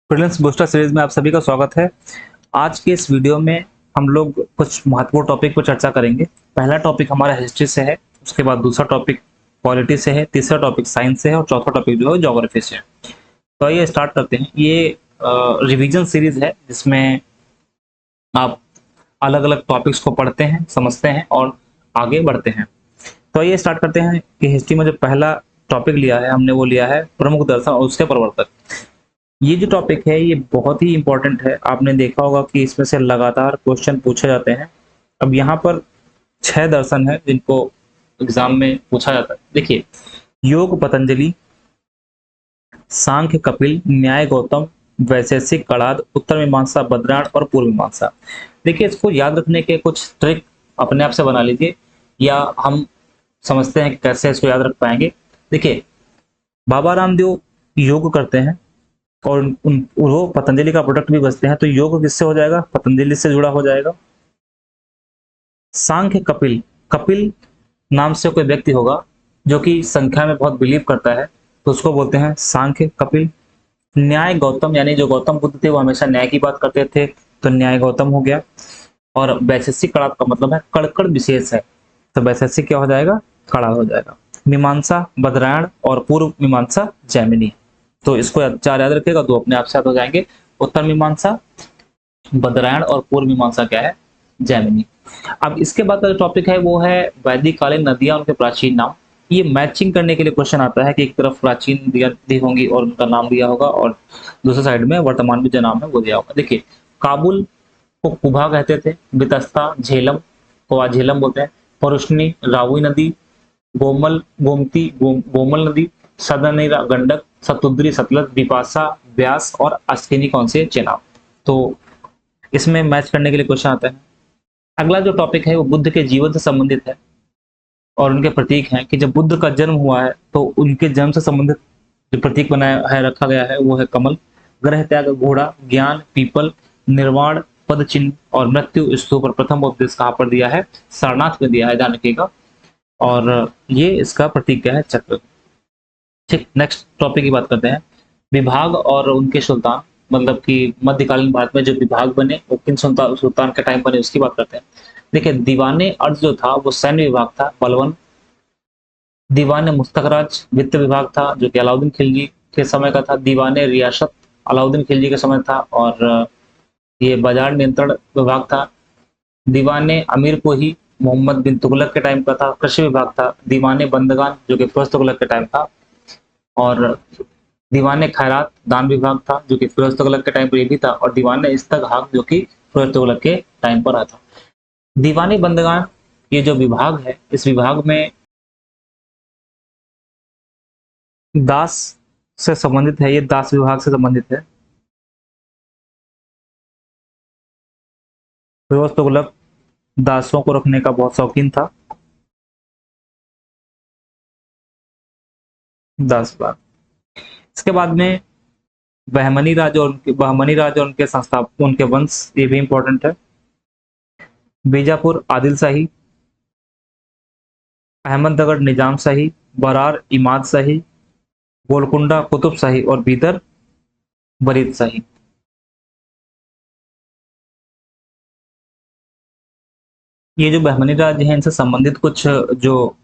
Prelims booster series में आप सभी का स्वागत है। आज के इस वीडियो में हम लोग कुछ महत्वपूर्ण टॉपिक पर चर्चा करेंगे। पहला टॉपिक हमारा हिस्ट्री से है, उसके बाद दूसरा टॉपिक पॉलिटी से है, तीसरा टॉपिक साइंस से है और चौथा टॉपिक जो है ज्योग्राफी से है। तो आइए स्टार्ट करते हैं। ये रिवीजन सीरीज है जिसमें आप अलग अलग टॉपिक्स को पढ़ते हैं, समझते हैं और आगे बढ़ते हैं। तो आइए स्टार्ट करते हैं कि हिस्ट्री में जो पहला टॉपिक लिया है हमने वो लिया है प्रमुख दर्शन और उसके प्रवर्तक। ये जो टॉपिक है ये बहुत ही इंपॉर्टेंट है। आपने देखा होगा कि इसमें से लगातार क्वेश्चन पूछे जाते हैं। अब यहाँ पर 6 दर्शन है जिनको एग्जाम में पूछा जाता है। देखिए, योग पतंजलि, सांख्य कपिल, न्याय गौतम, वैशेषिक कणाद, उत्तर मीमांसा बद्रायण और पूर्व मीमांसा। देखिए, इसको याद रखने के कुछ ट्रिक अपने आप से बना लीजिए या हम समझते हैं कि कैसे इसको याद रख पाएंगे। देखिए, बाबा रामदेव योग करते हैं और वो पतंजलि का प्रोडक्ट भी बचते हैं, तो योग किससे हो जाएगा? पतंजलि से जुड़ा हो जाएगा। सांख्य कपिल, कपिल नाम से कोई व्यक्ति होगा जो कि संख्या में बहुत बिलीव करता है, तो उसको बोलते हैं सांख्य कपिल। न्याय गौतम, यानी जो गौतम बुद्ध थे वो हमेशा न्याय की बात करते थे, तो न्याय गौतम हो गया। और वैशेषिक कणाद का मतलब है कड़कड़ विशेष है, तो वैशेषिक क्या हो जाएगा? कणाद हो जाएगा। मीमांसा बद्रायण और पूर्व मीमांसा जैमिनी। तो इसको चार याद रखेगा तो अपने आप से याद हो जाएंगे। उत्तर मीमांसा बद्रायण और पूर्व मीमांसा क्या है? जैमिनी। अब इसके बाद का जो टॉपिक है वो है वैदिक कालीन नदियां, उनके प्राचीन नाम। ये मैचिंग करने के लिए क्वेश्चन आता है कि एक तरफ प्राचीन नदियां दी होंगी और उनका नाम दिया होगा और दूसरे साइड में वर्तमान में जो नाम है वो दिया होगा। देखिए, काबुल को कुभा कहते थे, बितस्ता झेलम को आज झेलम बोलते हैं, परुष्णी रावी नदी, गोमल गोमती गोमल नदी, सदनी गंडक, सतुद्री सतलज, बिपाशा व्यास और अश्विनी कौन से? चेनाब। तो इसमें मैच करने के लिए क्वेश्चन आता है। अगला जो टॉपिक है वो बुद्ध के जीवन से संबंधित है और उनके प्रतीक हैं कि जब बुद्ध का जन्म हुआ है तो उनके जन्म से संबंधित जो प्रतीक बनाया है, रखा गया है, वो है कमल, ग्रह त्याग घोड़ा, ज्ञान पीपल, निर्वाण पद चिन्ह और मृत्यु स्तूप पर प्रथम उपदेश कहाँ पर दिया है? सारनाथ में दिया है, ध्यान रखिएगा। और ये इसका प्रतीक क्या है? चक्र। ठीक, नेक्स्ट टॉपिक की बात करते हैं। विभाग और उनके सुल्तान, मतलब कि मध्यकालीन भारत में जो विभाग बने वो किन सुल्तान के टाइम बने उसकी बात करते हैं। देखिए, दीवाने अर्ज जो था वो सैन्य विभाग था, बलवन। दीवाने मुस्तखराज वित्त विभाग था जो कि अलाउद्दीन खिलजी के समय का था। दीवाने रियासत अलाउद्दीन खिलजी के समय था और ये बाजार नियंत्रण विभाग था। दीवाने अमीर को ही मोहम्मद बिन तुगलक के टाइम का था, कृषि विभाग था। दीवाने बंदगान जो कि फिरोज तुगलक के टाइम था। और दीवाने खैरात दान विभाग था जो कि फिरोज तुगलक के टाइम पर ये भी था। और दीवाने इस्तगहाक जो कि फिरोज तुगलक के टाइम पर आया था। दीवानी बंदगान, ये जो विभाग है इस विभाग में दास से संबंधित है, ये दास विभाग से संबंधित है। फिरोज तुगलक दासों को रखने का बहुत शौकीन था। दास विभाग। इसके बाद में बहमनी राज और उनके संस्थापक, उनके वंश, ये भी इंपॉर्टेंट है। बीजापुर आदिल शाही, अहमदनगर निजाम शाही, बरार इमाद शाही, गोलकुंडा कुतुब शाही और बीदर वरीद शाही। ये जो बहमनी राज्य है इनसे संबंधित कुछ जो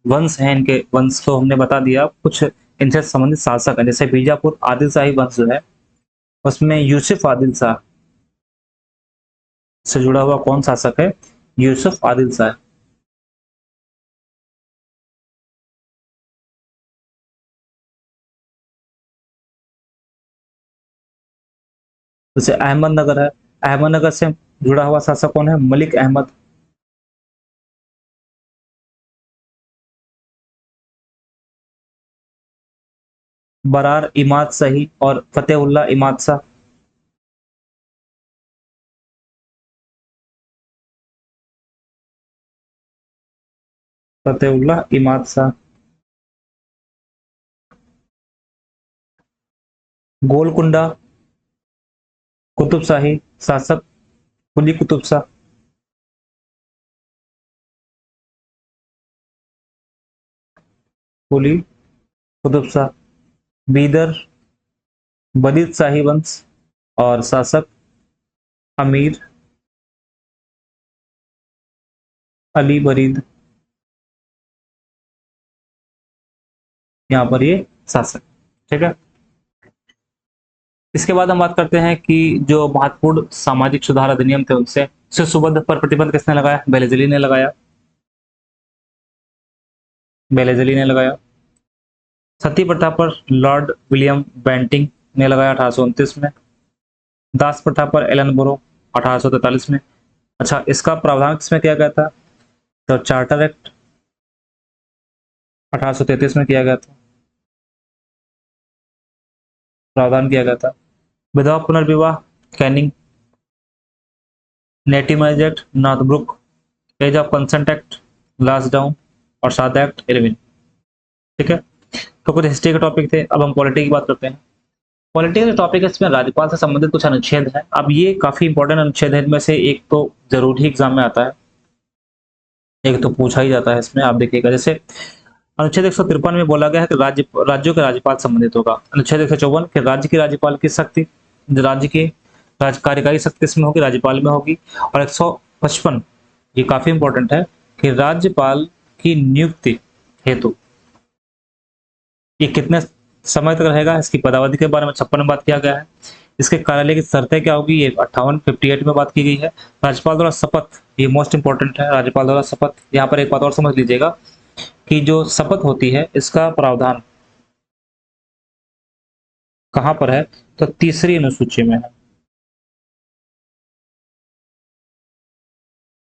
वंश हैं, इनके वंश तो हमने बता दिया। कुछ इनसे संबंधित शासक हैं, जैसे बीजापुर आदिल शाही वंश जो है उसमें यूसुफ आदिल शाह से जुड़ा हुआ कौन शासक है? यूसुफ आदिल शाह। जैसे अहमदनगर है, अहमदनगर से जुड़ा हुआ शासक कौन है? मलिक अहमद। बरार इमाद शाही और फतेहुल्ला इमाद शाह। फतेहुल्ला इमाद शाह। गोलकुंडा कुतुब शाही शासक कुली कुतुब शाह। कुली कुतुब शाह। बीदर बरीद शाही वंश और शासक अमीर अली बरीद, यहाँ पर ये शासक। ठीक है। इसके बाद हम बात करते हैं कि जो महत्वपूर्ण सामाजिक सुधार अधिनियम थे उनसे शिशुबद्ध पर प्रतिबंध किसने लगाया? बेलेजली ने लगाया। बेलेजली ने लगाया। सती प्रथा पर लॉर्ड विलियम बेंटिंग ने लगाया 1829 में। दास प्रथा पर एलन बोरो 1843 में। अच्छा, इसका प्रावधान किसमें किया गया था? तो चार्टर एक्ट 1833 में किया गया था, प्रावधान किया गया था। विधवा पुनर्विवाह Canning, native marriage act Northbrook, age of consent act Lansdowne और सादा एक्ट इरविन। ठीक है। तो कुछ हिस्ट्री के टॉपिक थे। अब हम पॉलिटी की बात करते हैं। पॉलिटी के टॉपिक है, इसमें राज्यपाल से संबंधित कुछ अनुच्छेद है। अब ये काफी इंपॉर्टेंट अनुच्छेद है, इनमें से एक तो जरूर ही एग्जाम में आता है, एक तो पूछा ही जाता है इसमें। आप देखिएगा, जैसे अनुच्छेद 153 में बोला गया है कि राज्यों के राज्यपाल संबंधित होगा। अनुच्छेद 154 कि राज्य की राज्यपाल की शक्ति, राज्य की कार्यकारी शक्ति इसमें होगी, राज्यपाल में होगी। और 155 ये काफी इंपॉर्टेंट है कि राज्यपाल की नियुक्ति हेतु ये कितने समय तक रहेगा, इसकी पदावधि के बारे में 56 में बात किया गया है। इसके कार्यालय की शर्तें क्या होगी, ये 58 में बात की गई है। राज्यपाल द्वारा शपथ, ये मोस्ट इंपॉर्टेंट है, राज्यपाल द्वारा शपथ। यहाँ पर एक बात और समझ लीजिएगा कि जो शपथ होती है इसका प्रावधान कहां पर है, तो तीसरी अनुसूची में है।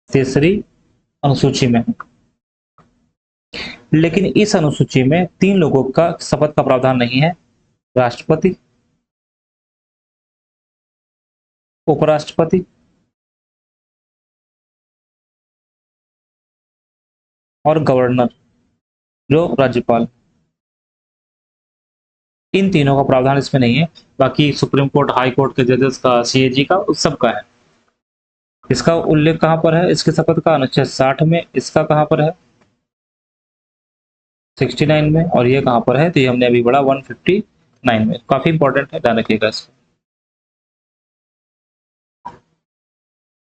तीसरी अनुसूची में है। लेकिन इस अनुसूची में 3 लोगों का शपथ का प्रावधान नहीं है, राष्ट्रपति, उपराष्ट्रपति और गवर्नर जो राज्यपाल। इन तीनों का प्रावधान इसमें नहीं है। बाकी सुप्रीम कोर्ट, हाई कोर्ट के जजेस का, सीएजी का, उस सब का है। इसका उल्लेख कहां पर है, इसके शपथ का? अनुच्छेद 60 में। इसका कहां पर है? 69 में। और ये कहां पर है, तो ये हमने अभी पढ़ा 159 में। काफी इंपॉर्टेंट है, ध्यान रखिएगा इसको।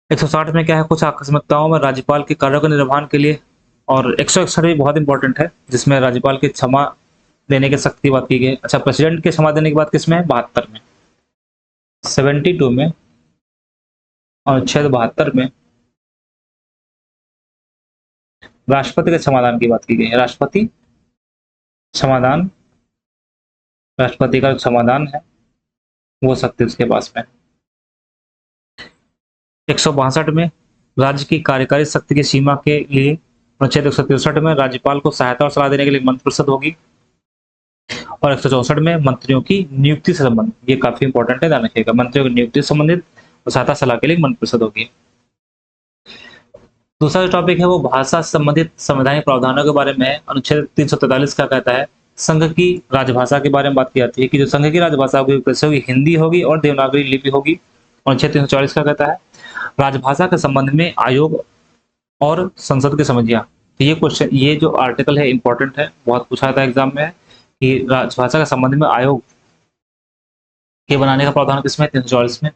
160 में क्या है, कुछ आकस्मिकताओं में राज्यपाल के कार्यों के निर्वहन के लिए। और 161 भी बहुत इंपॉर्टेंट है, जिसमें राज्यपाल की क्षमा देने की शक्ति बात की गई। अच्छा, प्रेसिडेंट की क्षमा देने की बात किसमें है? 72 में। 72 में, अनुच्छेद 72 में राष्ट्रपति के क्षमादान की बात की गई है। राष्ट्रपति क्षमादान, राष्ट्रपति का क्षमादान है वो शक्ति उसके पास में। 162 में राज्य की कार्यकारी शक्ति की सीमा के लिए, अनुच्छेद 163 में राज्यपाल को सहायता और सलाह देने के लिए मंत्रिपरिषद होगी। और 164 में मंत्रियों की नियुक्ति से संबंधित, ये काफी इंपॉर्टेंट है, ध्यान रखिएगा, मंत्रियों की नियुक्ति से संबंधित और सहायता सलाह के लिए मंत्रिपरिषद होगी। दूसरा जो टॉपिक है वो भाषा से संबंधित संवैधानिक प्रावधानों के बारे में है। अनुच्छेद 343 क्या कहता है? संघ की राजभाषा के बारे में बात की जाती है कि जो संघ की राजभाषा होगी कैसे होगी, हिंदी होगी और देवनागरी लिपि होगी। अनुच्छेद 344 क्या कहता है? राजभाषा के संबंध में आयोग और संसद की समझिया। तो ये क्वेश्चन, ये जो आर्टिकल है इंपॉर्टेंट है, बहुत पूछा था एग्जाम में कि राजभाषा के संबंध में आयोग के बनाने का प्रावधान किसमें? 344 में।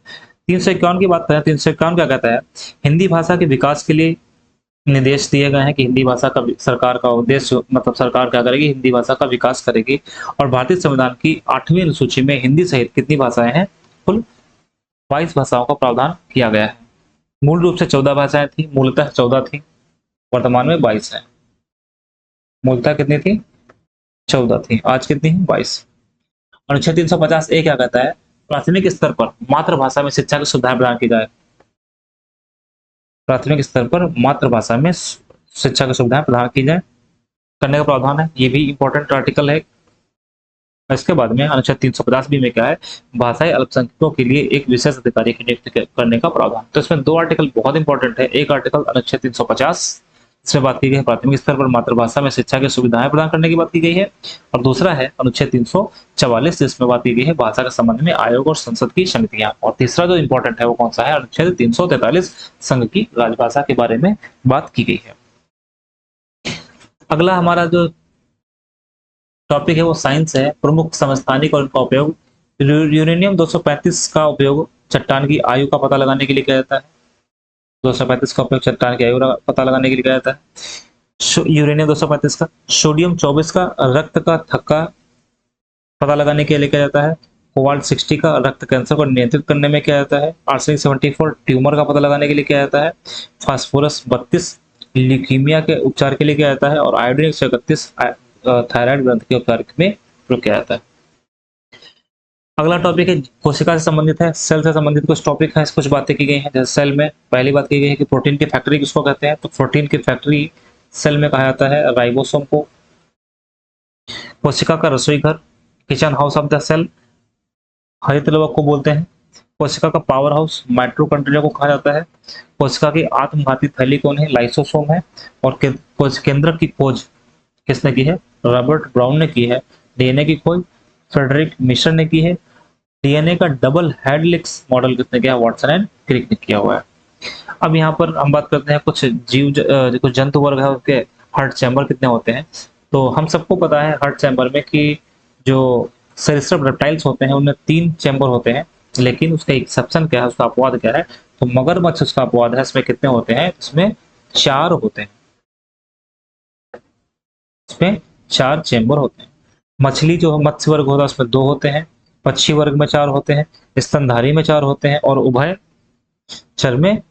351 की बात करें, 351 क्या कहता है? हिंदी भाषा के विकास के लिए निर्देश दिए गए हैं कि हिंदी भाषा का सरकार का उद्देश्य, मतलब सरकार क्या करेगी, हिंदी भाषा का विकास करेगी। और भारतीय संविधान की 8वीं अनुसूची में हिंदी सहित कितनी भाषाएं हैं? कुल 22 भाषाओं का प्रावधान किया गया है। मूल रूप से 14 भाषाएं थी, मूलतः 14 थी, वर्तमान में 22 है। मूलतः कितनी थी? 14 थी, आज कितनी है? 22। अनुच्छेद 350 ए क्या कहता है? प्राथमिक स्तर पर मातृभाषा में शिक्षा की सुविधाएं प्रदान की जाए। प्राथमिक स्तर पर मातृभाषा में शिक्षा की सुविधाएं प्रदान की जाए, करने का प्रावधान है। ये भी इंपॉर्टेंट आर्टिकल है। इसके बाद में अनुच्छेद 350 बी में क्या है? भाषाई अल्पसंख्यकों के लिए एक विशेष अधिकारी की नियुक्ति करने का प्रावधान। तो इसमें 2 आर्टिकल बहुत इंपॉर्टेंट है। एक आर्टिकल अनुच्छेद 350, इसमें बात की गई है प्राथमिक स्तर पर मातृभाषा में शिक्षा की सुविधाएं प्रदान करने की बात की गई है। और दूसरा है अनुच्छेद 344, जिसमें बात की गई है भाषा के संबंध में आयोग और संसद की समितियां। और तीसरा जो इंपॉर्टेंट है वो कौन सा है? अनुच्छेद 343, संघ की राजभाषा के बारे में बात की गई है। अगला हमारा जो टॉपिक है वो साइंस है, प्रमुख समस्थानिक और उनका उपयोग। यूरेनियम 235 का उपयोग चट्टान की आयु का पता लगाने के लिए किया जाता है। 235 का उपयोग चट्टान की आयु का पता लगाने के लिए किया जाता है। यूरेनियम 235 का। सोडियम 24 का रक्त का थक्का पता लगाने के लिए किया जाता है। कोबाल्ट 60 का रक्त कैंसर को नियंत्रित करने में किया जाता है। आर्सेनिक 74 ट्यूमर का पता लगाने के लिए किया जाता है। फास्फोरस 32 ल्यूकीमिया के उपचार के लिए किया जाता है। और आयोडीन 131 थायराइड ग्रंथि के उपचार में प्रयोग किया जाता है। अगला टॉपिक है कोशिका से संबंधित है, सेल से संबंधित कुछ टॉपिक है, कुछ बातें की गई हैं। जैसे सेल में पहली बात की गई है कि प्रोटीन की फैक्ट्री किसको कहते हैं, तो प्रोटीन की फैक्ट्री सेल में कहा जाता है राइबोसोम को। कोशिका का रसोई घर, kitchen house of the cell, हरित लवक को बोलते हैं। कोशिका का पावर हाउस माइटोकॉन्ड्रिया को कहा जाता है। कोशिका की आत्मघाती थैली कौन है, लाइसोसोम है। और कोश केंद्र की खोज किसने की है, रॉबर्ट ब्राउन ने की है। डीएनए की खोज फ्रेडरिक मिशर ने की है। डीएनए का डबल हेलिक्स मॉडल किसने किया, वाटसन एंड क्रिक ने किया हुआ है। अब यहाँ पर हम बात करते हैं कुछ कुछ जंतु वर्ग है उसके हार्ट चैम्बर कितने होते हैं। तो हम सबको पता है हार्ट चैम्बर में कि जो सरीसृप रेप्टाइल्स होते हैं उनमें 3 चैम्बर होते हैं, लेकिन उसका एक्सेप्शन क्या है, उसका अपवाद क्या है, तो मगरमच्छ उसका अपवाद है। इसमें कितने होते हैं, इसमें 4 होते हैं। इसमें 4 चैम्बर होते हैं। मछली जो मत्स्य वर्ग होता है उसमें 2 होते हैं। पक्षी वर्ग में 4 होते हैं। स्तनधारी में 4 होते हैं। और उभय चर में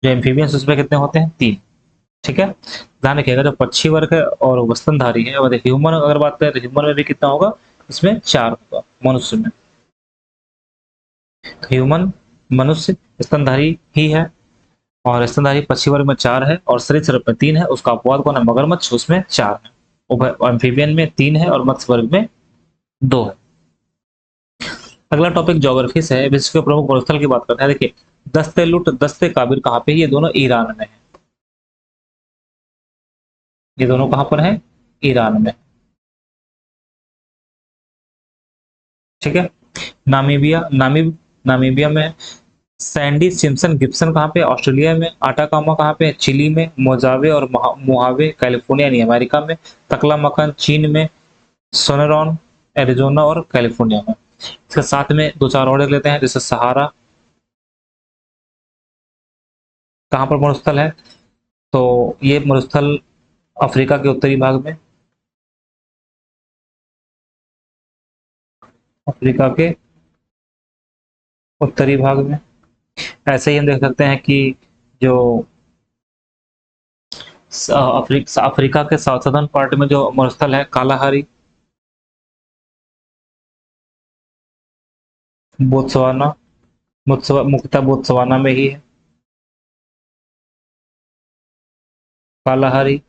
जो एम्फीबियंस उसमें कितने होते हैं, 3। ठीक है, ध्यान रखिएगा जो पक्षी वर्ग है और स्तनधारी है, और ह्यूमन अगर बात करें तो ह्यूमन में भी कितना होगा, इसमें 4 होगा मनुष्य में। तो ह्यूमन मनुष्य स्तनधारी ही है, और स्तनधारी पक्षी वर्ग में 4 है, और सरीसृप में 3 है। उसका अपवाद कौन है, मगरमच्छ, उसमें 4 है। एम्फीबियन में 3 है और मत्स्य वर्ग में 2 है। अगला टॉपिक ज्योग्राफी से है। विश्व के प्रमुख मरुस्थल की बात करते हैं। देखिए दस्ते लुट दस्ते काबिर कहाँ पे, ये दोनों ईरान में है। ये दोनों कहां पर है, ईरान में। ठीक है, नामीबिया में है। सैंडी सिम्पसन गिब्सन कहाँ पे, ऑस्ट्रेलिया में। आटाकामा कहाँ पे, चिली में। मोजावे और मोहावे कैलिफोर्निया यानी अमेरिका में। तकलामकन चीन में। सोनेरॉन एरिजोना और कैलिफोर्निया में। इसके साथ में 2-4 और देख लेते हैं, जैसे सहारा कहाँ पर मरुस्थल है, तो ये मरुस्थल अफ्रीका के उत्तरी भाग में। अफ्रीका के उत्तरी भाग में। ऐसे ही हम देख सकते हैं कि जो अफ्रीका के सदर्न पार्ट में जो मरुस्थल है कालाहारी, बोत्सवाना, मुख्यतः बोत्सवाना में ही है कालाहारी।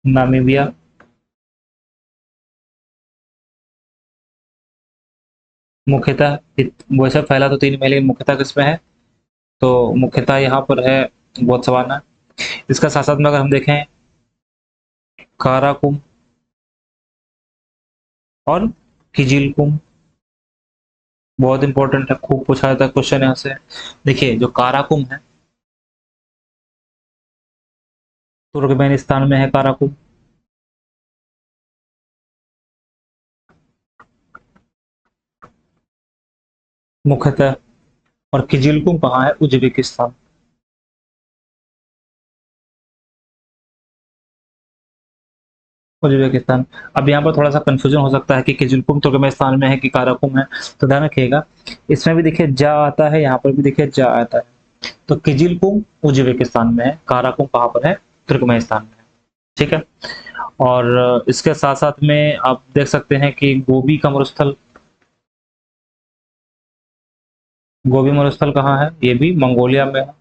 नामीबिया, मुख्यतः वैसे फैला तो 3 में, लेकिन मुख्यतः किसमें है, तो मुख्यतः यहाँ पर है बोत्सवाना। इसका साथ साथ में अगर हम देखें काराकुम और किजिलकुम, बहुत इंपॉर्टेंट है, खूब पूछा जाता है क्वेश्चन यहाँ से। देखिए जो काराकुम है तुर्कमेनिस्तान में है काराकुम। मुख्यतः। और किजिलकुम कहाँ है, उज्बेकिस्तान। उज्बेकिस्तान। अब यहाँ पर थोड़ा सा कंफ्यूजन हो सकता है कि किजिलकुम तुर्कमेनिस्तान में है कि काराकुम है, तो ध्यान रखिएगा इसमें भी देखिए जा आता है, यहाँ पर भी देखिए जा आता है। तो किजिलकुम उज्बेकिस्तान में है, काराकुम कहाँ पर है, तुर्कमेनिस्तान में है। ठीक है, और इसके साथ साथ में आप देख सकते हैं कि गोबी का मरुस्थल, गोबी मरुस्थल कहाँ है, ये भी मंगोलिया में है।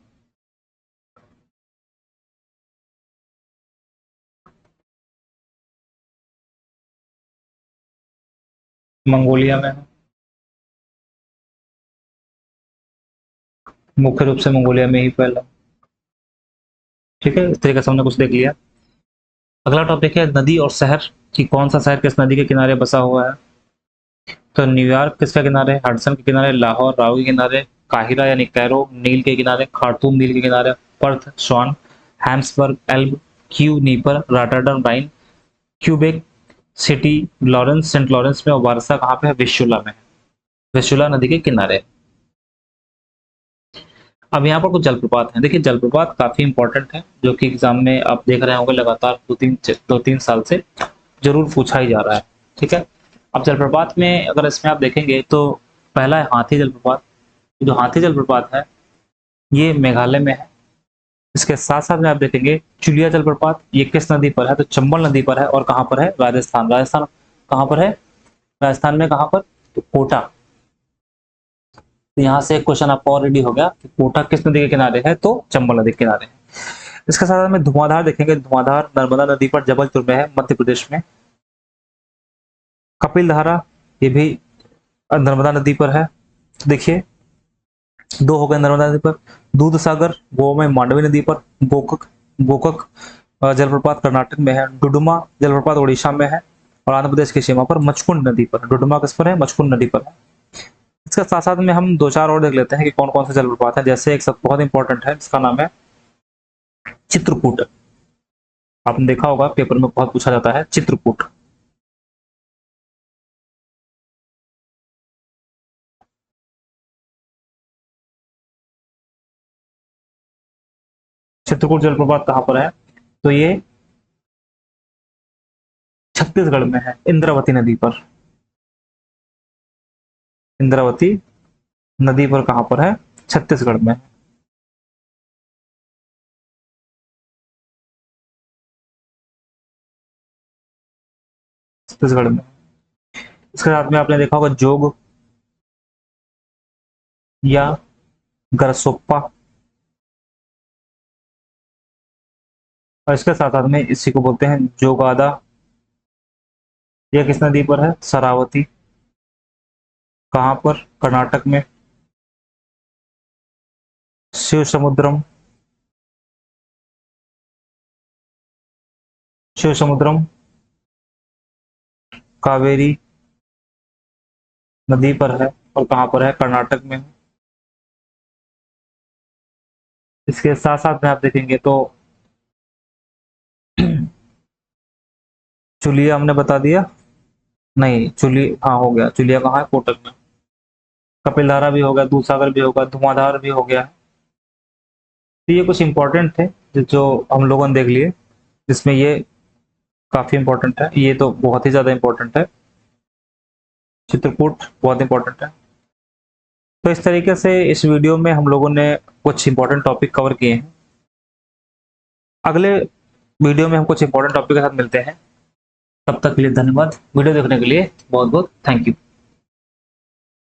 मंगोलिया में है, मुख्य रूप से मंगोलिया में ही फैला। ठीक है, इस तरीके से हमने कुछ देख लिया। अगला टॉपिक है नदी और शहर, कि कौन सा शहर किस नदी के किनारे बसा हुआ है। तो न्यूयॉर्क किसके किनारे, हडसन के किनारे। लाहौर रावी के किनारे। काहिरा यानी कैरो नील के किनारे। खार्तूम नील के किनारे। Perth Swan. Hamburg Elbe. Kyiv Dnieper. Rotterdam Rhine. Quebec City Lawrence, Saint Lawrence में, और वारसा कहाँ पे है? विशुला में है, विशुला नदी के किनारे। अब यहाँ पर कुछ जलप्रपात हैं। देखिए जलप्रपात काफी इंपॉर्टेंट है, जो कि एग्जाम में आप देख रहे होंगे लगातार 2-3 साल से जरूर पूछा ही जा रहा है। ठीक है, अब जलप्रपात में अगर इसमें आप देखेंगे तो पहला है हाथी जलप्रपात। जो हाथी जलप्रपात है ये मेघालय में है। इसके साथ साथ में आप देखेंगे चुलिया जलप्रपात, ये किस नदी पर है? तो चंबल नदी पर है। और कहाँ पर है? राजस्थान। राजस्थान कहाँ पर है? राजस्थान में कहाँ पर? तो कोटा। तो यहाँ से एक क्वेश्चन आपका ऑलरेडी हो गया कि कोटा किस नदी के किनारे है? तो चंबल नदी के किनारे है। इसके साथ में धुआंधार देखेंगे, धुआंधार नर्मदा नदी पर जबलपुर में है, मध्य प्रदेश में। कपिल धारा ये भी नर्मदा नदी पर है। देखिए दो हो गए नर्मदा नदी पर। दूध सागर गोवा में मांडवी नदी पर। गोकक गोकक जलप्रपात कर्नाटक में है। डुडुमा जलप्रपात उड़ीसा में है। और आंध्र प्रदेश की सीमा पर मचकुंड नदी पर। डुडुमा किस पर है? मचकुंड नदी पर है। इसके साथ साथ में हम दो चार और देख लेते हैं कि कौन कौन से जलप्रपात है। जैसे एक सब बहुत इंपॉर्टेंट है, इसका नाम है चित्रकूट। आपने देखा होगा पेपर में बहुत पूछा जाता है चित्रकूट। चित्रकूट जलप्रपात कहाँ पर है? तो ये छत्तीसगढ़ में है, इंद्रावती नदी पर। इंद्रावती नदी पर कहाँ पर है? छत्तीसगढ़ में। छत्तीसगढ़ में। इसके साथ में आपने देखा होगा जोग या गरसोप्पा। और इसके साथ साथ में इसी को बोलते हैं जोगादा। यह किस नदी पर है? शरावती। कहाँ पर? कर्नाटक में। शिव समुद्रम। शिव समुद्रम कावेरी नदी पर है। और कहाँ पर है? कर्नाटक में। इसके साथ साथ में आप देखेंगे तो चुलिया हमने बता दिया। नहीं चुली, हाँ हो गया, चुलिया कहाँ है? कोटक में। कपिलधारा भी हो गया, दूधसागर भी होगा, धुआंधार भी हो गया। तो ये कुछ इंपॉर्टेंट थे जो हम लोगों ने देख लिए, जिसमें ये काफी इंपॉर्टेंट है, ये तो बहुत ही ज्यादा इंपॉर्टेंट है। चित्रकूट बहुत इंपॉर्टेंट है। तो इस तरीके से इस वीडियो में हम लोगों ने कुछ इंपॉर्टेंट टॉपिक कवर किए हैं। अगले वीडियो में हम कुछ इंपॉर्टेंट टॉपिक के साथ मिलते हैं। तब तक के लिए धन्यवाद। वीडियो देखने के लिए बहुत बहुत थैंक यू।